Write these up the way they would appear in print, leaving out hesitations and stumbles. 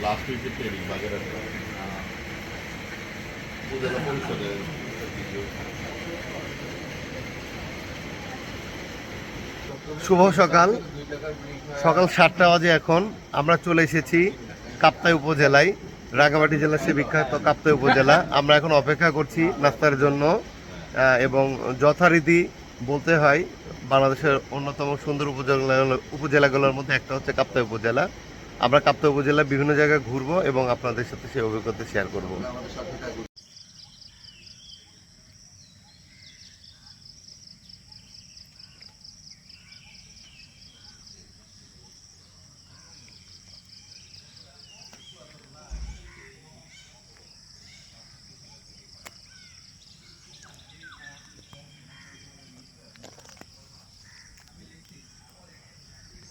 Last উইকে training Bagerhat উপজেলা পরিষদের শুভ সকাল, সকাল 7টা বাজে। এখন আমরা চলে এসেছি কাপ্তাই উপজেলায়, রাঙ্গামাটি জেলার সে বিখ্যাত কাপ্তাই উপজেলা। আমরা এখন অপেক্ষা করছি নাস্তার জন্য এবং যথারীতি বলতে হয় বাংলাদেশের অন্যতম সুন্দর উপজেলাগুলোর মধ্যে একটা হচ্ছে কাপ্তাই উপজেলা। আমরা কাপ্তাই উপজেলার বিভিন্ন জায়গায় ঘুরবো এবং আপনাদের সাথে সেই অভিজ্ঞতা শেয়ার করব।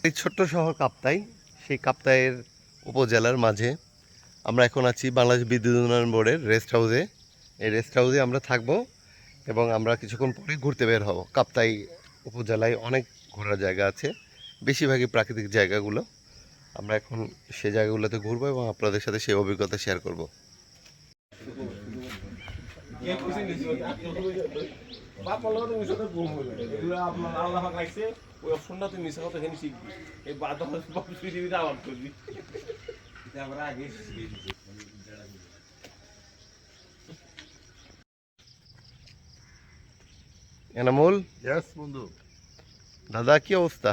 এই ছোট্ট শহর কাপ্তাই, সেই কাপ্তাইয়ের উপজেলার মাঝে আমরা এখন আছি বাংলাদেশ বিদ্যুৎ উন্নয়ন বোর্ডের রেস্ট হাউসে। এই রেস্ট হাউসে আমরা থাকবো এবং আমরা কিছুক্ষণ পরে ঘুরতে বের হব। কাপ্তাই উপজেলায় অনেক ঘোরার জায়গা আছে, বেশিরভাগই প্রাকৃতিক জায়গাগুলো। আমরা এখন সেই জায়গাগুলোতে ঘুরবো এবং আপনাদের সাথে সেই অভিজ্ঞতা শেয়ার করব। এনামুল, ইয়েস বন্ধু। দাদা কি অবস্থা?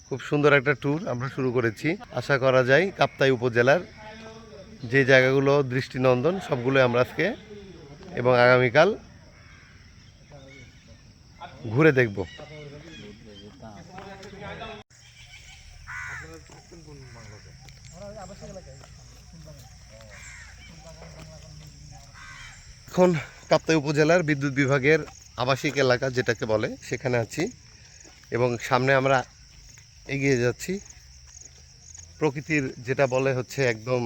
খুব সুন্দর একটা ট্যুর আমরা শুরু করেছি। আশা করা যায় কাপ্তাই উপজেলার যে জায়গাগুলো দৃষ্টিনন্দন সবগুলো আমরা আজকে এবং আগামীকাল ঘুরে দেখব। এখন কাপ্তাই উপজেলার বিদ্যুৎ বিভাগের আবাসিক এলাকা যেটাকে বলে সেখানে আছি এবং সামনে আমরা এগিয়ে যাচ্ছি। প্রকৃতির যেটা বলে হচ্ছে একদম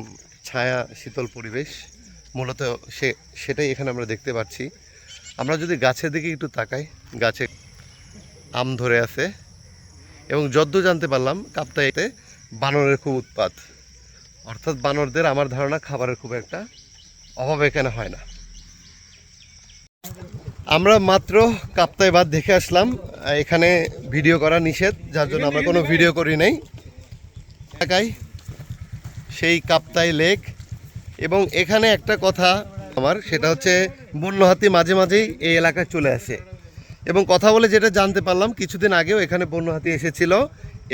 ছায়া শীতল পরিবেশ, মূলত সেটাই এখানে আমরা দেখতে পাচ্ছি। আমরা যদি গাছের দিকে একটু তাকাই, গাছে আম ধরে আছে এবং যদ্দূর জানতে পারলাম কাপ্তাইতে বানরের খুব উৎপাত, অর্থাৎ বানরদের আমার ধারণা খাবারের খুব একটা অভাব এখানে হয় না। আমরা মাত্র কাপ্তাই বাঁধ দেখে আসলাম। এখানে ভিডিও করা নিষেধ, যার জন্য আমরা কোনো ভিডিও করি নাই। এলাকায় সেই কাপ্তাই লেক এবং এখানে একটা কথা আমার, সেটা হচ্ছে বন্য হাতি মাঝে মাঝেই এই এলাকায় চলে আসে এবং কথা বলে যেটা জানতে পারলাম কিছুদিন আগেও এখানে বন্য হাতি এসেছিল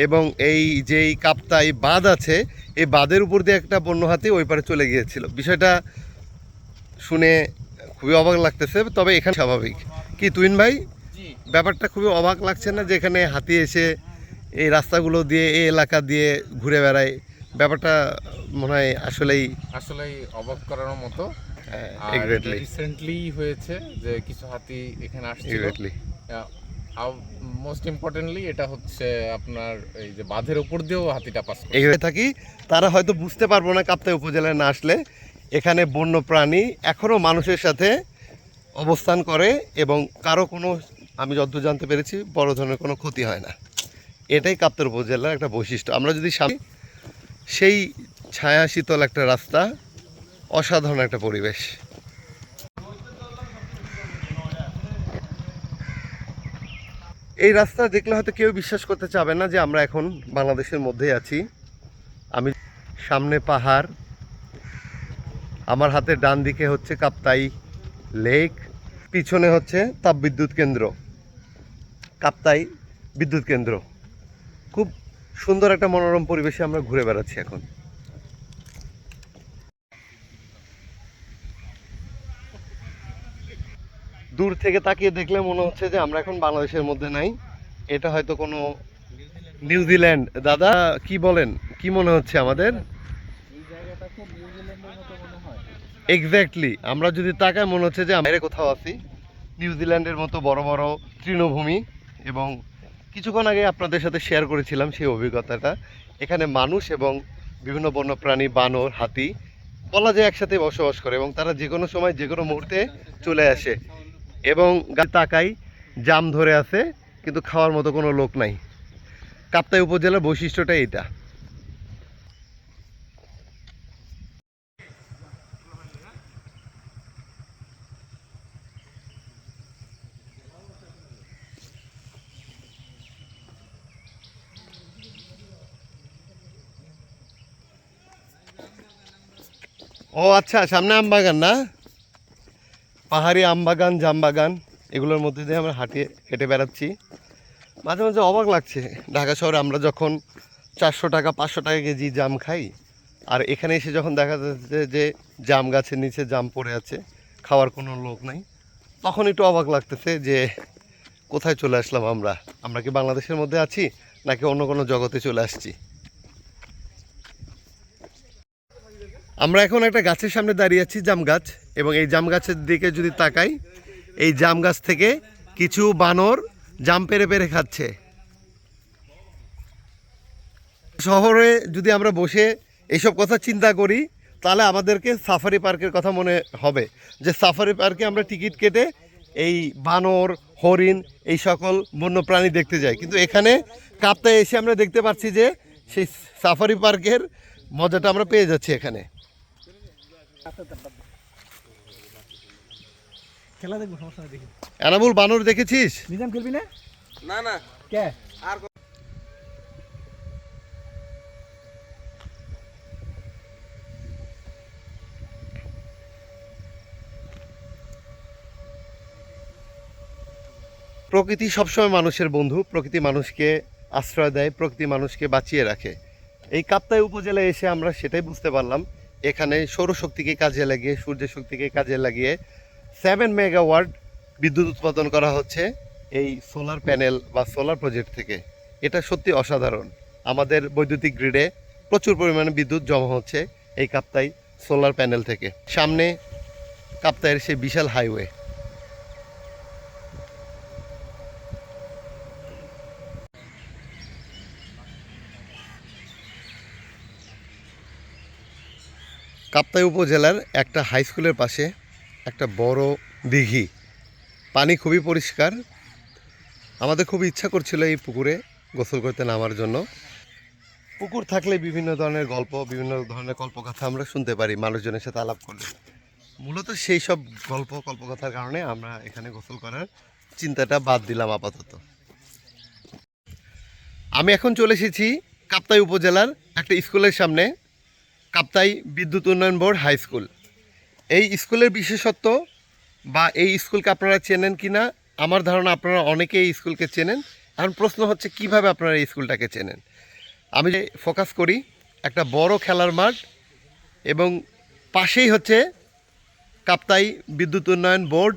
এবং এই যেই কাপ্তাই বাঁধ আছে এই বাঁধের উপর দিয়ে একটা বন্য হাতি ওই পারে চলে গিয়েছিল। বিষয়টা শুনে খুবই অবাক লাগতেছে, তবে এখানে স্বাভাবিক। কি তুহিন ভাই, ব্যাপারটা খুবই অবাক লাগছে না যে এখানে হাতি এসে এই রাস্তাগুলো দিয়ে এই এলাকা দিয়ে ঘুরে বেড়ায়? ব্যাপারটা মনে হয় আসলেই অবাক করার মতো। রিসেন্টলি হয়েছে যে কিছু হাতি এখানে আসছিল। মোস্ট ইম্পর্টেন্টলি এটা হচ্ছে আপনার এই যে বাঁধের উপর দিয়েও হাতিটা পাস করে থাকি। তারা হয়তো বুঝতে পারবো না কাপ্তাই উপজেলায় না আসলে এখানে বন্য প্রাণী এখনও মানুষের সাথে অবস্থান করে এবং কারো কোনো, আমি যতদূর জানতে পেরেছি, বড় ধরনের কোনো ক্ষতি হয় না। এটাই কাপ্তাই উপজেলার একটা বৈশিষ্ট্য। আমরা যদি সেই ছায়া শীতল একটা রাস্তা, অসাধারণ একটা পরিবেশ। এই রাস্তা দেখলে হয়তো কেউ বিশ্বাস করতে চাবে না যে আমরা এখন বাংলাদেশের মধ্যেই আছি। আমি সামনে পাহাড়, আমার হাতের ডান দিকে হচ্ছে কাপ্তাই লেক, পিছনে হচ্ছে তাপবিদ্যুৎ কেন্দ্র, কাপ্তাই বিদ্যুৎ কেন্দ্র। খুব সুন্দর একটা মনোরম পরিবেশে আমরা ঘুরে বেড়াচ্ছি এখন। দূর থেকে তাকিয়ে দেখলে মনে হচ্ছে যে আমরা এখন বাংলাদেশের মধ্যে নাই, এটা হয়তো কোনো নিউজিল্যান্ড। দাদা কি বলেন, কি মনে হচ্ছে আমাদের? এক্স্যাক্টলি, আমরা যদি তাকাই মনে হচ্ছে যে আমরা কোথাও আছি, নিউজিল্যান্ডের মতো বড় বড় তৃণভূমি। এবং কিছুক্ষণ আগে আপনাদের সাথে শেয়ার করেছিলাম সেই অভিজ্ঞতাটা। এখানে মানুষ এবং বিভিন্ন বন্যপ্রাণী, বানর, হাতি বলা যায় একসাথে বসবাস করে এবং তারা যে কোনো সময় যে কোনো মুহূর্তে চলে আসে। এবং তাকাই জাম ধরে আছে কিন্তু খাওয়ার মতো কোনো লোক নাই। কাপ্তাই উপজেলার বৈশিষ্ট্যটা এইটা। ও আচ্ছা, সামনে আম বাগান না? পাহাড়ি আম বাগান, জাম বাগান, এগুলোর মধ্যে দিয়ে আমরা হেঁটে বেড়াচ্ছি। মাঝে মাঝে অবাক লাগছে, ঢাকা শহরে আমরা যখন 400 টাকা 500 টাকা কেজি জাম খাই, আর এখানে এসে যখন দেখা যাচ্ছে যে জাম গাছের নিচে জাম পড়ে আছে, খাওয়ার কোনো লোক নাই, তখন একটু অবাক লাগতেছে যে কোথায় চলে আসলাম আমরা কি বাংলাদেশের মধ্যে আছি নাকি অন্য কোনো জগতে চলে আসছি। আমরা এখন একটা গাছের সামনে দাঁড়িয়ে আছি, জাম গাছ, এবং এই জাম গাছের দিকে যদি তাকাই, এই জাম গাছ থেকে কিছু বানর জাম পেরে পেরে খাচ্ছে। শহরে যদি আমরা বসে এইসব কথা চিন্তা করি, তাহলে আমাদেরকে সাফারি পার্কের কথা মনে হবে, যে সাফারি পার্কে আমরা টিকিট কেটে এই বানর, হরিণ, এই সকল বন্যপ্রাণী দেখতে যাই, কিন্তু এখানে কাপ্তায় এসে আমরা দেখতে পাচ্ছি যে সেই সাফারি পার্কের মজাটা আমরা পেয়ে যাচ্ছি এখানে। খেলা দেখবো, সমস্যা নেই, দেখি। এনামুল, বানর দেখেছিস? নিজাম খেলবি না? না না কে আর প্রকৃতি সবসময় মানুষের বন্ধু, প্রকৃতি মানুষকে আশ্রয় দেয়, প্রকৃতি মানুষকে বাঁচিয়ে রাখে। এই কাপ্তাই উপজেলায় এসে আমরা সেটাই বুঝতে পারলাম। এখানে সৌরশক্তিকে কাজে লাগিয়ে, সূর্য শক্তিকে কাজে লাগিয়ে 7 মেগাওয়াট বিদ্যুৎ উৎপাদন করা হচ্ছে এই সোলার প্যানেল বা সোলার প্রজেক্ট থেকে। এটা সত্যি অসাধারণ। আমাদের বৈদ্যুতিক গ্রিডে প্রচুর পরিমাণে বিদ্যুৎ জমা হচ্ছে এই কাপ্তাই সোলার প্যানেল থেকে। সামনে কাপ্তাইয়ের সেই বিশাল হাইওয়ে। কাপ্তাই উপজেলার একটা হাই স্কুলের পাশে একটা বড় দিঘি, পানি খুবই পরিষ্কার। আমাদের খুব ইচ্ছা করছিল এই পুকুরে গোসল করতে নামার জন্য। পুকুর থাকলে বিভিন্ন ধরনের গল্প, বিভিন্ন ধরনের কল্পকথা আমরা শুনতে পারি মানুষজনের সাথে আলাপ করলে। মূলত সেই সব কল্পকথার কারণে আমরা এখানে গোসল করার চিন্তাটা বাদ দিলাম আপাতত। আমি এখন চলে এসেছি কাপ্তাই উপজেলার একটা স্কুলের সামনে, কাপ্তাই বিদ্যুৎ উন্নয়ন বোর্ড হাই স্কুল। এই স্কুলের বিশেষত্ব বা এই স্কুলকে আপনারা চেনেন কি না, আমার ধারণা আপনারা অনেকেই এই স্কুলকে চেনেন। এখন প্রশ্ন হচ্ছে কিভাবে আপনারা এই স্কুলটাকে চেনেন। আমি যে ফোকাস করি একটা বড় খেলার মাঠ, এবং পাশেই হচ্ছে কাপ্তাই বিদ্যুৎ উন্নয়ন বোর্ড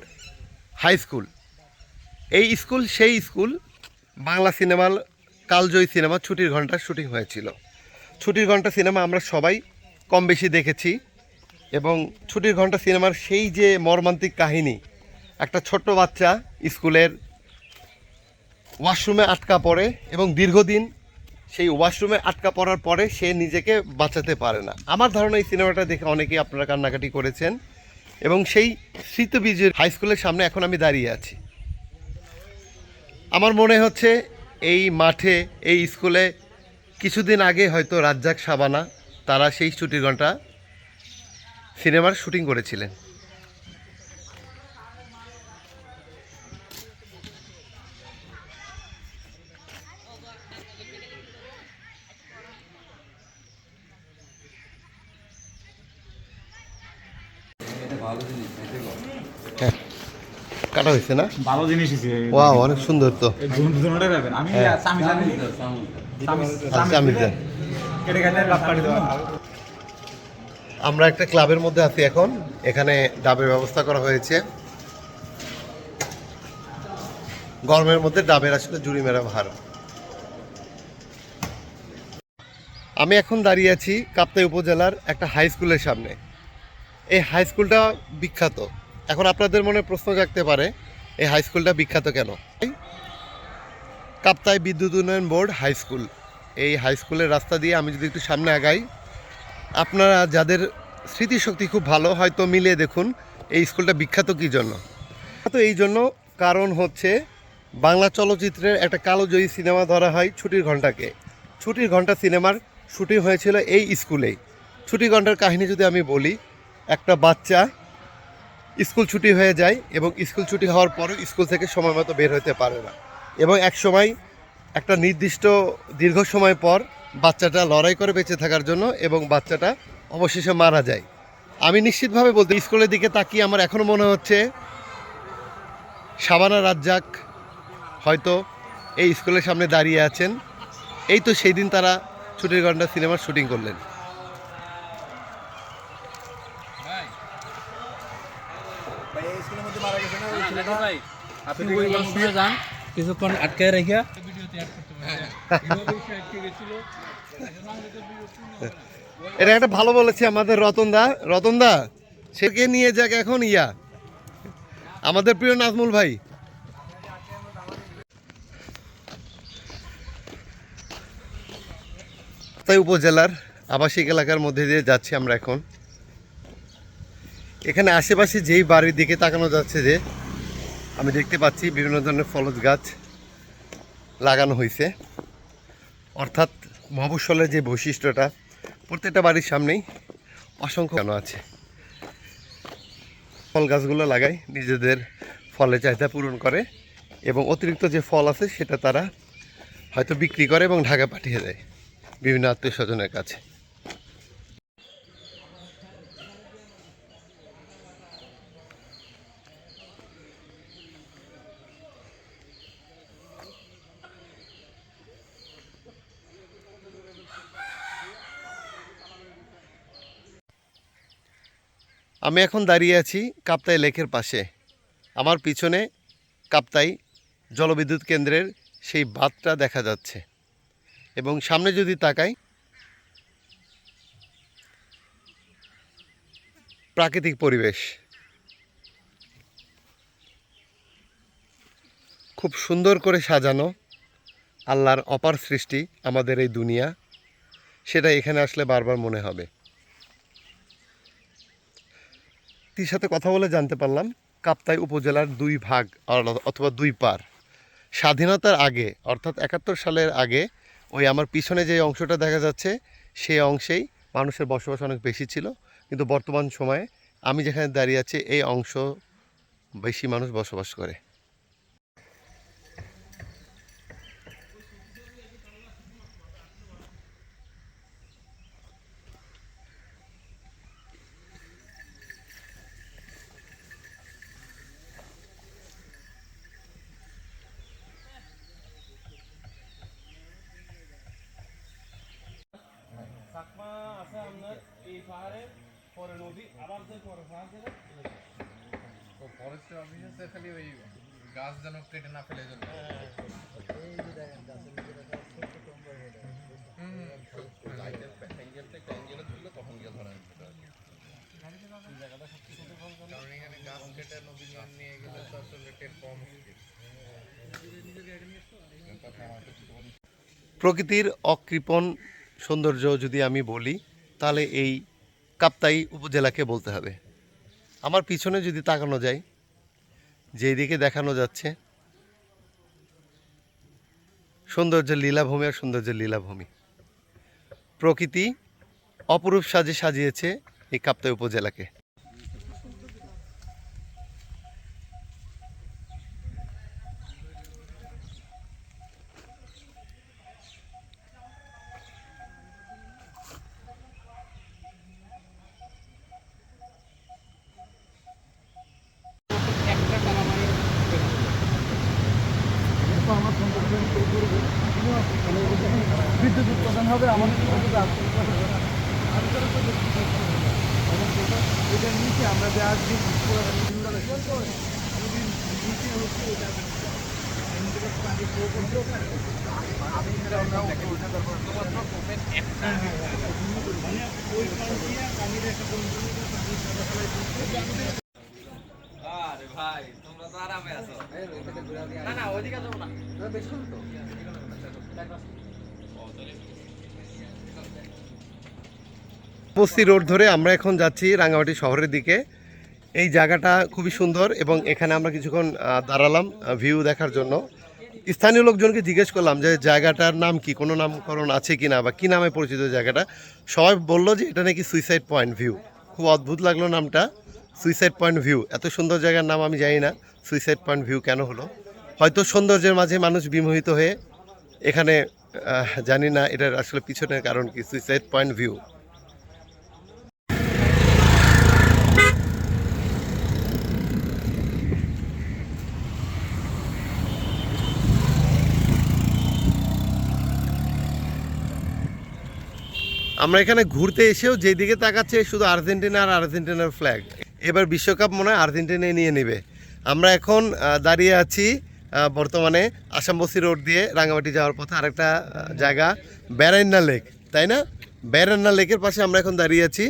হাই স্কুল। এই স্কুল সেই স্কুল বাংলা সিনেমার কালজয়ী সিনেমা ছুটির ঘন্টার শুটিং হয়েছিল। ছুটির ঘন্টা সিনেমা আমরা সবাই কম বেশি দেখেছি, এবং ছুটির ঘন্টা সিনেমার সেই যে মর্মান্তিক কাহিনী, একটা ছোট্ট বাচ্চা স্কুলের ওয়াশরুমে আটকা পড়ে এবং দীর্ঘদিন সেই ওয়াশরুমে আটকা পড়ার পরে সে নিজেকে বাঁচাতে পারে না। আমার ধারণা এই সিনেমাটা দেখে অনেকেই আপনারা কান্নাকাটি করেছেন, এবং সেই স্মৃতিবিজয় হাই স্কুলের সামনে এখন আমি দাঁড়িয়ে আছি। আমার মনে হচ্ছে এই মাঠে, এই স্কুলে কিছুদিন আগে হয়তো রাজ্জাক শাবানা তারা সেই ছুটির ঘন্টা সিনেমার শুটিং করেছিলেন। হ্যাঁ, কাটা হয়েছে না? ভালো জিনিস ওয়াও, অনেক সুন্দর তো। আমি হ্যাঁ। কেটে কেটে লাভ কাটি দেবো। আমরা একটা ক্লাবের মধ্যে আছি এখন। এখানে ডাবের ব্যবস্থা করা হয়েছে। গরমের মধ্যে ডাবের আসলে জুড়ি মেরা ভার। আমি এখন দাঁড়িয়ে আছি কাপ্তাই উপজেলার একটা হাই স্কুলের সামনে। এই হাই স্কুলটা বিখ্যাত। এখন আপনাদের মনে প্রশ্ন জাগতে পারে, এই হাই স্কুলটা বিখ্যাত কেন? কাপ্তাই বিদ্যুৎ উন্নয়ন বোর্ড হাই স্কুল। এই হাই স্কুলের রাস্তা দিয়ে আমি যদি একটু সামনে আগাই, আপনারা যাদের স্মৃতিশক্তি খুব ভালো হয়তো মিলিয়ে দেখুন এই স্কুলটা বিখ্যাত কী জন্য। তো এই জন্য কারণ হচ্ছে বাংলা চলচ্চিত্রের একটা কালজয়ী সিনেমা ধরা হয় ছুটির ঘন্টাকে। ছুটির ঘন্টা সিনেমার শুটিং হয়েছিল এই স্কুলেই। ছুটির ঘন্টার কাহিনী যদি আমি বলি, একটা বাচ্চা স্কুল ছুটি হয়ে যায় এবং স্কুল ছুটি হওয়ার পরেও স্কুল থেকে সময় মতো বের হতে পারে না, এবং এক সময় একটা নির্দিষ্ট দীর্ঘ সময় পর বাচ্চাটা লড়াই করে বেঁচে থাকার জন্য, এবং বাচ্চাটা অবশেষে মারা যায়। আমি নিশ্চিতভাবে বলতে স্কুলের দিকে তাকিয়ে আমার এখনও মনে হচ্ছে শাবানা রাজ্জাক হয়তো এই স্কুলের সামনে দাঁড়িয়ে আছেন। এই তো সেই দিন তারা ছুটির ঘন্টা সিনেমার শুটিং করলেন। আপনি ওই শুনে যান, কিছুক্ষণ আটকে রেখে এটা একটা ভালো বলেছে আমাদের রতনদা সেকে নিয়ে যাক এখন আমাদের প্রিয় নাজমুল ভাই। তাই উপজেলার আবাসিক এলাকার মধ্যে দিয়ে যাচ্ছি আমরা এখন। এখানে আশেপাশে যেই বাড়ির দিকে তাকানো যাচ্ছে যে আমি দেখতে পাচ্ছি বিভিন্ন ধরনের ফলজ গাছ লাগানো হয়েছে, অর্থাৎ মফস্বলের যে বৈশিষ্ট্যটা প্রত্যেকটা বাড়ির সামনেই অসংখ্য কেন আছে। ফল গাছগুলো লাগায় নিজেদের ফলের চাহিদা পূরণ করে এবং অতিরিক্ত যে ফল আছে সেটা তারা হয়তো বিক্রি করে এবং ঢাকা পাঠিয়ে দেয় বিভিন্ন আত্মীয় স্বজনের কাছে। আমি এখন দাঁড়িয়ে আছি কাপ্তাই লেকের পাশে। আমার পিছনে কাপ্তাই জলবিদ্যুৎ কেন্দ্রের সেই বাঁধটা দেখা যাচ্ছে এবং সামনে যদি তাকাই প্রাকৃতিক পরিবেশ, খুব সুন্দর করে সাজানো আল্লাহর অপার সৃষ্টি আমাদের এই দুনিয়া, সেটা এখানে আসলে বারবার মনে হবে। তার সাথে কথা বলে জানতে পারলাম কাপ্তাই উপজেলার দুই ভাগ অথবা দুই পার স্বাধীনতার আগে অর্থাৎ ৭১ সালের আগে ওই আমার পিছনে যে অংশটা দেখা যাচ্ছে সেই অংশেই মানুষের বসবাস অনেক বেশি ছিল, কিন্তু বর্তমান সময়ে আমি যেখানে দাঁড়িয়ে আছি এই অংশ বেশি মানুষ বসবাস করে। ফরেস্টের অফিসে খালি ওই গাছ যেন কেটে না ফেলে জন্য গাছ কেটে নদী নিয়ে গেলে তো আসলে টের কম প্রকৃতির অকৃপণ সৌন্দর্য যদি আমি বলি তাহলে এই কাপ্তাই উপজেলাকে বলতে হবে। আমার পিছনে যদি তাকানো যায় যেই দিকে দেখানো যাচ্ছে সৌন্দর্যের লীলাভূমি আর সৌন্দর্যের লীলাভূমি, প্রকৃতি অপরূপ সাজে সাজিয়েছে এই কাপ্তাই উপজেলাকে। বিদ্যুৎ উৎপাদন হবে আমাদের এটার নিচে আমরা যে আজ ভাই তোমরা তো আরামে আছো। না না ওইদিকে যাবো না, বেশি তো বস্তি রোড ধরে আমরা এখন যাচ্ছি রাঙ্গামাটি শহরের দিকে। এই জায়গাটা খুবই সুন্দর এবং এখানে আমরা কিছুক্ষণ দাঁড়ালাম ভিউ দেখার জন্য। স্থানীয় লোকজনকে জিজ্ঞেস করলাম যে জায়গাটার নাম কি, কোনো নামকরণ আছে কি না বা কী নামে পরিচিত জায়গাটা। সবাই বলল যে এটা নাকি সুইসাইড পয়েন্ট ভিউ। খুব অদ্ভুত লাগলো নামটা, সুইসাইড পয়েন্ট ভিউ। এত সুন্দর জায়গার নাম আমি জানি না সুইসাইড পয়েন্ট ভিউ কেন হলো। হয়তো সৌন্দর্যের মাঝে মানুষ বিমোহিত হয়ে এখানে, জানি না এটার আসলে পিছনের কারণ কি সুইসাইড পয়েন্ট ভিউ। আমরা এখানে ঘুরতে এসেও যেদিকে তাকাচ্ছে শুধু আর্জেন্টিনা আর আর্জেন্টিনার ফ্ল্যাগ। এবার বিশ্বকাপ মনে হয় আর্জেন্টিনাই নিয়ে নেবে। আমরা এখন দাঁড়িয়ে আছি বর্তমানে আসামবস্তি রোড দিয়ে রাঙামাটি যাওয়ার পথে আরেকটা জায়গা ব্যারান্না লেক, তাই না? ব্যারান্না লেকের পাশে আমরা এখন দাঁড়িয়ে আছি।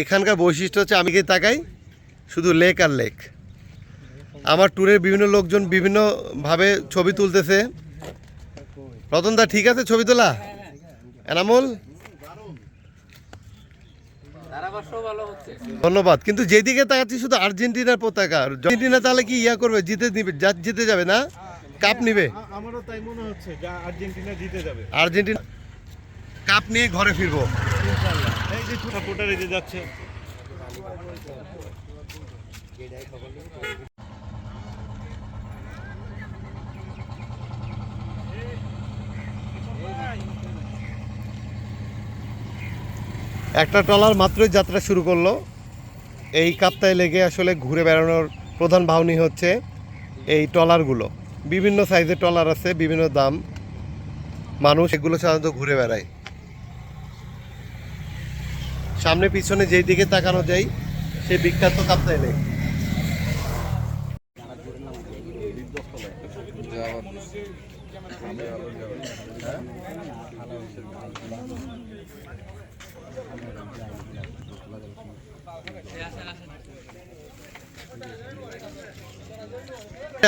এখানকার বৈশিষ্ট্য হচ্ছে আমি কি তাকাই শুধু লেক আর লেক। আমার ট্যুরের বিভিন্ন লোকজন বিভিন্নভাবে ছবি তুলতেছে। রতনদা ঠিক আছে ছবি তোলা? এনামুল ধন্যবাদ। কিন্তু যেদিকে তাকাচ্ছি শুধু আর্জেন্টিনার পতাকা। আর্জেন্টিনা তাহলে কি করবে? জিতে যাবে না? কাপ নিবে? আমারও তাই মনে হচ্ছে যে আর্জেন্টিনা জিতে যাবে। আর্জেন্টিনা কাপ নিয়ে ঘরে ফিরবো। এই যে সাপোর্টার এগিয়ে যাচ্ছে। একটা ট্রলার মাত্রই যাত্রা শুরু করলো। এই কাপ্তাই লেগে আসলে ঘুরে বেড়ানোর প্রধান বাহনী হচ্ছে এই ট্রলারগুলো। বিভিন্ন সাইজের ট্রলার আছে, বিভিন্ন দাম। মানুষ এগুলো সাধারণত ঘুরে বেড়ায়। সামনে পিছনে যেই দিকে তাকানো যায় সেই বিখ্যাত কাপ্তাই লেক।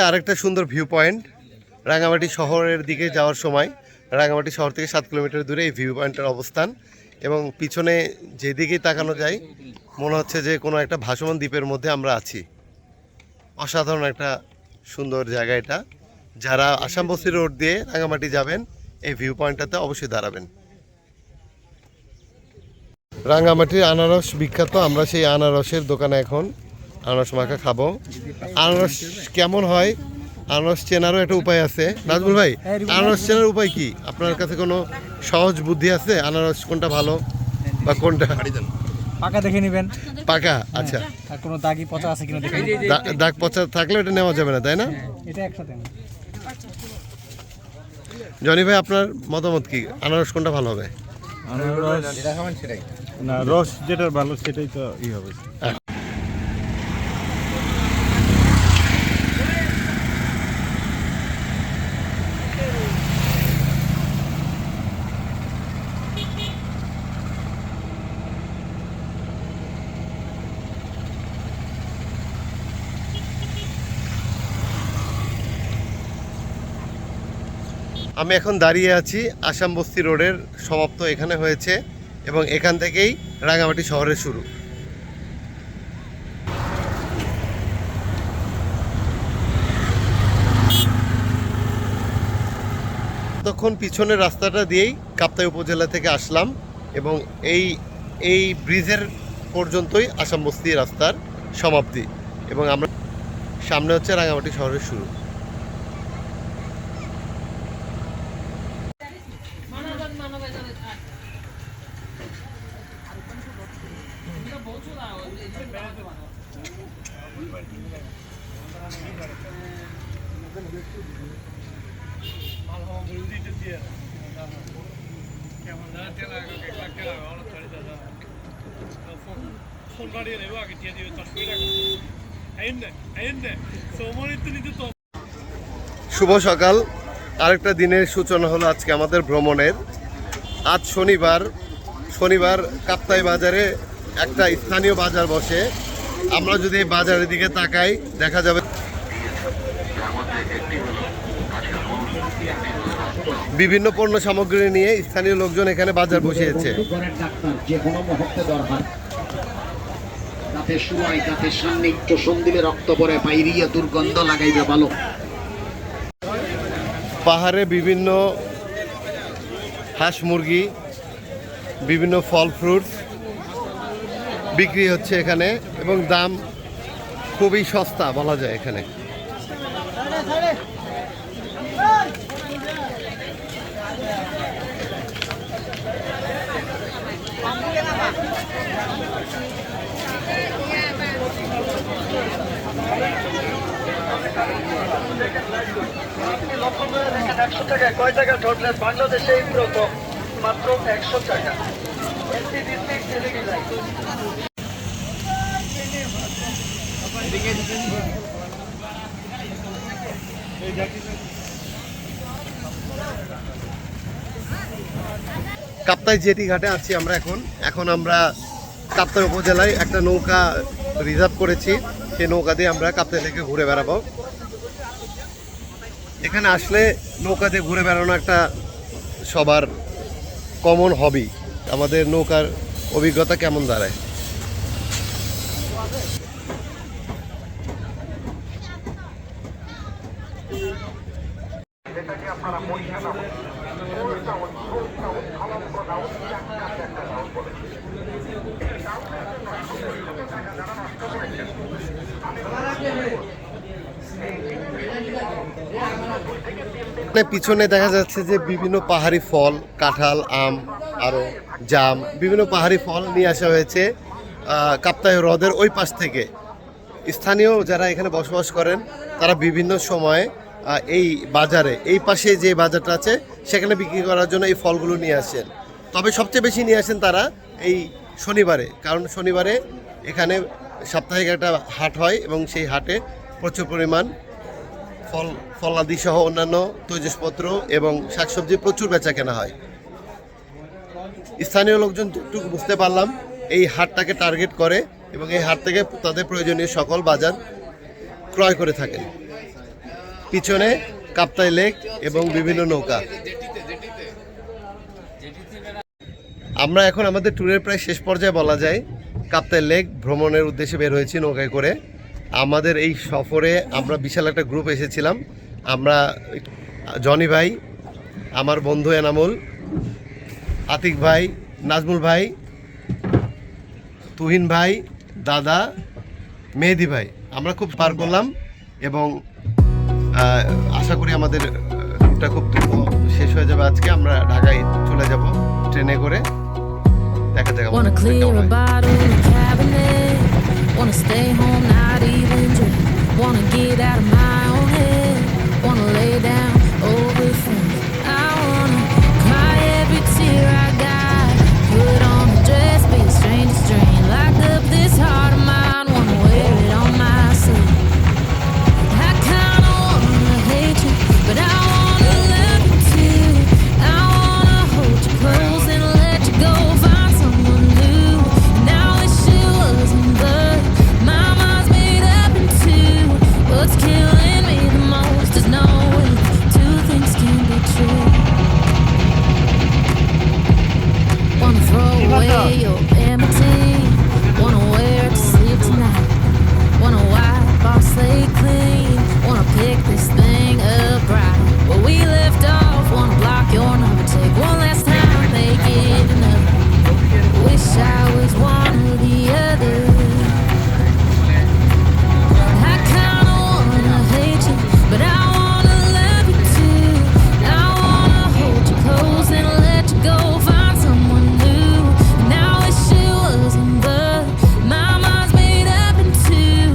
আরেকটা সুন্দর ভিউ পয়েন্ট রাঙামাটি শহরের দিকে যাওয়ার সময়। রাঙামাটি শহর থেকে 7 কিলোমিটার দূরে এই ভিউ পয়েন্টের অবস্থান, এবং পিছনে যেদিকেই তাকানো যায় মনে হচ্ছে যে কোনো একটা ভাসমান দ্বীপের মধ্যে আমরা আছি। অসাধারণ একটা সুন্দর জায়গা এটা। যারা আসামবস্তি রোড দিয়ে রাঙামাটি যাবেন এই ভিউ পয়েন্টটাতে অবশ্যই দাঁড়াবেন। রাঙামাটির আনারস বিখ্যাত। আমরা সেই আনারসের দোকানে এখন আনারস মাখা খাবো। আনারস কেমন হয় আনারস চেনারও একটা উপায় আছে। নাজমুল ভাই, আনারস চেনার উপায় কি? আপনার কাছে কোনো সহজ বুদ্ধি আছে? আনারস কোনটা ভালো বা কোনটা? পাকা দেখে নেবেন। পাকা, আচ্ছা। আর কোনো দাগি পচা আছে কিনা দেখে দাগ পচা থাকলে এটা নেওয়া যাবে না, তাই না? এটা একসাথে। জনি ভাই, আপনার মতামত কি? আনারস কোনটা ভালো হবে? না, রস যেটা ভালো সেটাই তো হবে। আমি এখন দাঁড়িয়ে আছি আসামবস্তি রোডের সমাপ্ত এখানে হয়েছে, এবং এখান থেকেই রাঙামাটি শহরের শুরু। তখন পিছনের রাস্তাটা দিয়েই কাপ্তাই উপজেলা থেকে আসলাম, এবং এই ব্রিজের পর্যন্তই আসামবস্তি রাস্তার সমাপ্তি, এবং আমরা সামনে হচ্ছে রাঙামাটি শহরের শুরু। শুভ সকাল। আরেকটা দিনের সূচনা হলো আজকে আমাদের ভ্রমণের। আজ শনিবার কাপ্তাই বাজারে একটা স্থানীয় বাজার বসে। আমরা যদি এই বাজারের দিকে তাকাই দেখা যাবে বিভিন্ন পণ্য সামগ্রী নিয়ে স্থানীয় লোকজন এখানে বাজার বসিয়েছে। পাহাড়ে বিভিন্ন হাঁস মুরগি, বিভিন্ন ফল ফ্রুটস বিক্রি হচ্ছে এখানে, এবং দাম খুবই সস্তা বলা যায় এখানে। টাকা কয় টাকা ঠোঁটলেস বাংলাদেশে এই প্রথম মাত্র 100 টাকা। কাপ্তাই জেটি ঘাটে আছি আমরা এখন আমরা কাপ্তাই উপজেলায় একটা নৌকা রিজার্ভ করেছি। সেই নৌকা দিয়ে আমরা কাপ্তাই লেকে ঘুরে বেড়াবো। এখানে আসলে নৌকা দিয়ে ঘুরে বেড়ানো একটা সবার কমন হবি। আমাদের নৌকার অভিজ্ঞতা কেমন দাঁড়ায়? পিছনে দেখা যাচ্ছে যে বিভিন্ন পাহাড়ি ফল, কাঁঠাল, আম, আরও জাম, বিভিন্ন পাহাড়ি ফল নিয়ে আসা হয়েছে কাপ্তাই হ্রদের ওই পাশ থেকে। স্থানীয় যারা এখানে বসবাস করেন তারা বিভিন্ন সময়ে এই বাজারে, এই পাশে যে বাজারটা আছে সেখানে বিক্রি করার জন্য এই ফলগুলো নিয়ে আসেন। তবে সবচেয়ে বেশি নিয়ে আসেন তারা এই শনিবারে, কারণ শনিবারে এখানে সাপ্তাহিক একটা হাট হয় এবং সেই হাটে প্রচুর পরিমাণ ফলাদি সহ অন্যান্য তৈজসপত্র এবং শাকসবজি প্রচুর বেচা কেনা হয়। স্থানীয় লোকজন যতটুকু বুঝতে পারলাম এই হাটটাকে টার্গেট করে এবং এই হাট থেকে তাদের প্রয়োজনীয় সকল বাজার ক্রয় করে থাকেন। পিছনে কাপ্তাই লেক এবং বিভিন্ন নৌকা। আমরা এখন আমাদের ট্যুরের প্রায় শেষ পর্যায়ে বলা যায়। কাপ্তাই লেক ভ্রমণের উদ্দেশ্যে বের হয়েছি নৌকায় করে। আমাদের এই সফরে আমরা বিশাল একটা গ্রুপ এসেছিলাম। আমরা জনি ভাই, আমার বন্ধু এনামুল, আতিক ভাই, নাজমুল ভাই, তুহিন ভাই, দাদা, মেহেদি ভাই, আমরা খুব পার করলাম এবং আশা করি আমাদের ট্যুরটা খুব দ্রুত শেষ হয়ে যাবে। আজকে আমরা ঢাকায় চলে যাব ট্রেনে করে। দেখা যাক Wanna clear a bottle in the cabinet. Wanna stay home, not even drink. Wanna get out of my own head. Wanna lay down over friends. I wanna cry every tear I got. Put on a dress, be a stranger strain. Lock up this heart of mine. Wanna wear it on my sleeve. I kinda wanna hate you, but I wanna love you too. I wanna hold you close and let you go. Find someone new. Now wish it wasn't, but my mind's made up in two. What's killing me the most is knowing two things can be true. Wanna throw away your empty. Wanna wear it to sleep tonight. Wanna wipe our slate clean. Wanna pick this thing up right where we left off. Wanna block your number, take one last time, make it enough. Wish I was one or the other. I kinda wanna hate you, but I wanna love you too. I wanna hold you close and let you go. Find someone new. Now wish it wasn't, but my mind's made up in two.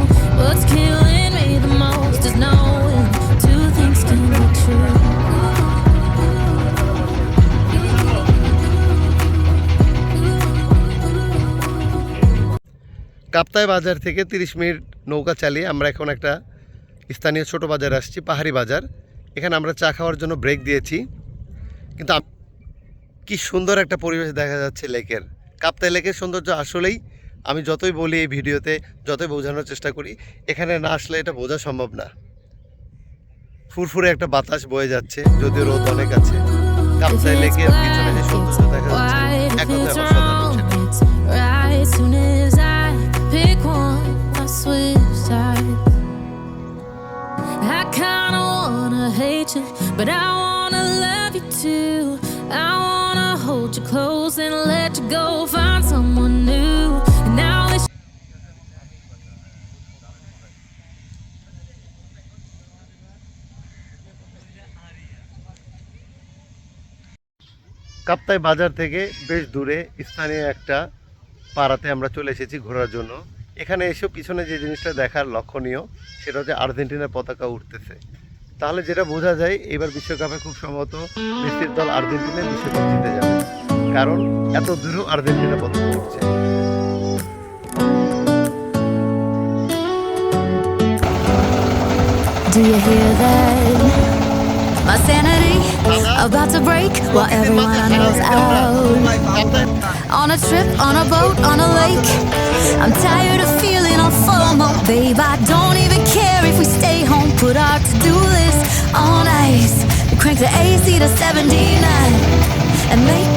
What's killing me the most is knowing two things can be true. Kaptai বাজার থেকে 30 minute নৌকা চালিয়ে আমরা এখন একটা স্থানীয় ছোট বাজার আসছি, পাহাড়ি বাজার। এখানে আমরা চা খাওয়ার জন্য ব্রেক দিয়েছি। কিন্তু কি সুন্দর একটা পরিবেশ দেখা যাচ্ছে লেকের। কাপ্তাই লেকের সৌন্দর্য আসলেই আমি যতই বলি এই ভিডিওতে, যতই বোঝানোর চেষ্টা করি, এখানে না আসলে এটা বোঝা সম্ভব না। ফুরফুরে একটা বাতাস বয়ে যাচ্ছে, যদিও রোদ অনেক আছে। কাপ্তাই লেকের পিছনে যে সৌন্দর্য দেখা যাচ্ছে, এক কথায় অসাধারণ সেটা। Right, soon as I pick one, I switch sides. I kinda wanna hate you, but I wanna love you too. I wanna hold you close and let you go. Find someone new. And now it's Kaptai বাজার থেকে বেশ দূরে স্থানীয় একটা পাড়াতে আমরা চলে এসেছি ঘোরার জন্য। এখানে এসেও পিছনে যে জিনিসটা দেখার লক্ষণীয় সেটা হচ্ছে আর্জেন্টিনার পতাকা উঠতেছে। তাহলে যেটা বোঝা যায় এবার বিশ্বকাপে খুব সম্ভবত মেসির দল আর্জেন্টিনা বিশ্বকাপ জিতে যাবে। কারণ এত দূর আর্জেন্টিনা পছন্দ করছে। Do you hear that? My sanity about to break while everyone I know's out. On a trip, on a boat, on a lake. I'm tired of feeling all FOMO, babe. I don't even care if we stay home. Put our to-do list on ice. We crank the AC to 79 and make